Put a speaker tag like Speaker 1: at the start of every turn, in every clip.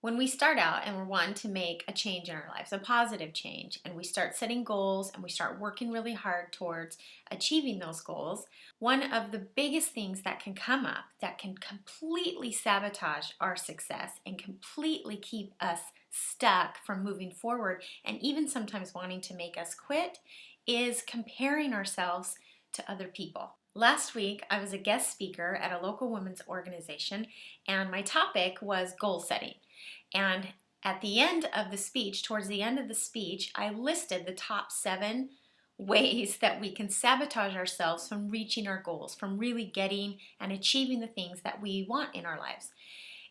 Speaker 1: When we start out and we're wanting to make a change in our lives, a positive change, and we start setting goals and we start working really hard towards achieving those goals, one of the biggest things that can come up that can completely sabotage our success and completely keep us stuck from moving forward and even sometimes wanting to make us quit is comparing ourselves to other people. Last week, I was a guest speaker at a local women's organization, and my topic was goal setting. And at the end of the speech, towards the end of the speech, I listed the top 7 ways that we can sabotage ourselves from reaching our goals, from really getting and achieving the things that we want in our lives.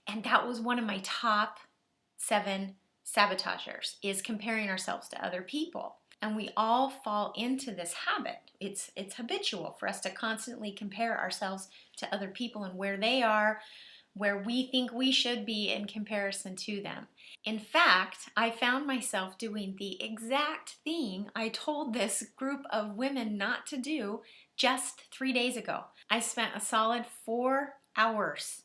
Speaker 1: And that was one of my top 7 sabotagers, is comparing ourselves to other people. And we all fall into this habit. It's habitual for us to constantly compare ourselves to other people and where they are, where we think we should be in comparison to them. In fact, I found myself doing the exact thing I told this group of women not to do just 3 days ago. I spent a solid 4 hours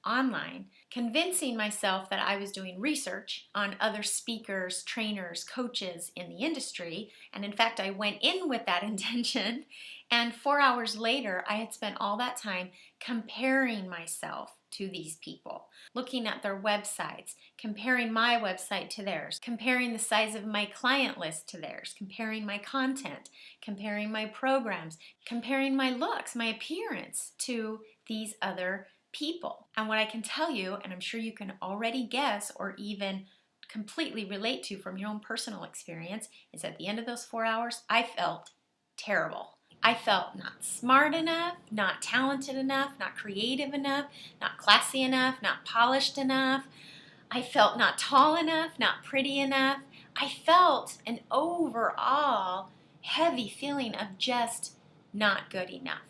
Speaker 1: online convincing myself that I was doing research on other speakers, trainers, coaches in the industry. And in fact, I went in with that intention. And 4 hours later, I had spent all that time comparing myself to these people, looking at their websites, comparing my website to theirs, comparing the size of my client list to theirs, comparing my content, comparing my programs, comparing my looks, my appearance to these other people. And what I can tell you, and I'm sure you can already guess or even completely relate to from your own personal experience, is at the end of those 4 hours, I felt terrible. I felt not smart enough, not talented enough, not creative enough, not classy enough, not polished enough. I felt not tall enough, not pretty enough. I felt an overall heavy feeling of just not good enough.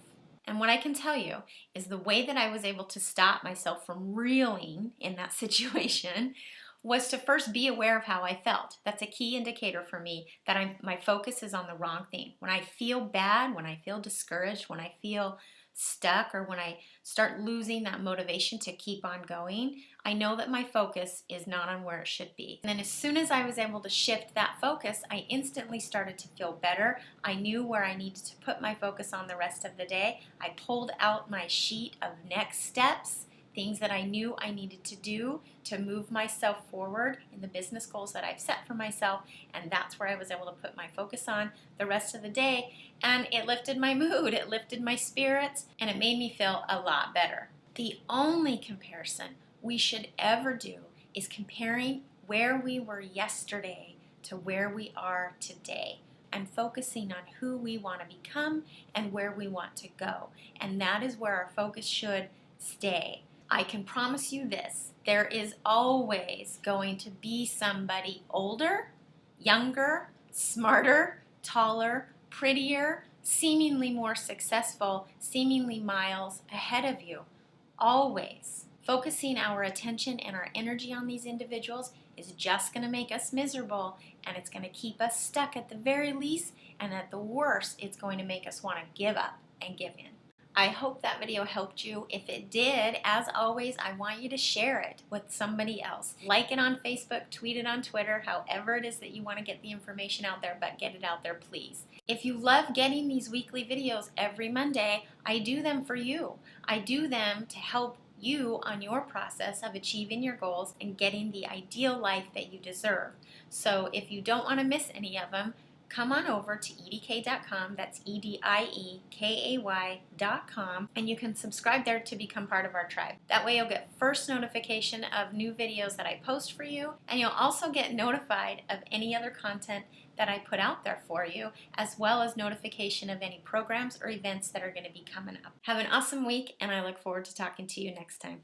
Speaker 1: And what I can tell you is the way that I was able to stop myself from reeling in that situation was to first be aware of how I felt. That's a key indicator for me that my focus is on the wrong thing. When I feel bad, when I feel discouraged, when I feel stuck, or when I start losing that motivation to keep on going, I know that my focus is not on where it should be. And then as soon as I was able to shift that focus, I instantly started to feel better. I knew where I needed to put my focus on the rest of the day. I pulled out my sheet of next steps, things that I knew I needed to do to move myself forward in the business goals that I've set for myself, and that's where I was able to put my focus on the rest of the day, and it lifted my mood, it lifted my spirits, and it made me feel a lot better. The only comparison we should ever do is comparing where we were yesterday to where we are today, and focusing on who we want to become and where we want to go, and that is where our focus should stay. I can promise you this, there is always going to be somebody older, younger, smarter, taller, prettier, seemingly more successful, seemingly miles ahead of you. Always. Focusing our attention and our energy on these individuals is just going to make us miserable, and it's going to keep us stuck at the very least, and at the worst, it's going to make us want to give up and give in. I hope that video helped you. If it did, as always, I want you to share it with somebody else. Like it on Facebook, tweet it on Twitter, however it is that you want to get the information out there, but get it out there, please. If you love getting these weekly videos every Monday, I do them for you. I do them to help you on your process of achieving your goals and getting the ideal life that you deserve. So if you don't want to miss any of them, come on over to ediekay.com, that's ediekay.com, and you can subscribe there to become part of our tribe. That way you'll get first notification of new videos that I post for you, and you'll also get notified of any other content that I put out there for you, as well as notification of any programs or events that are going to be coming up. Have an awesome week, and I look forward to talking to you next time.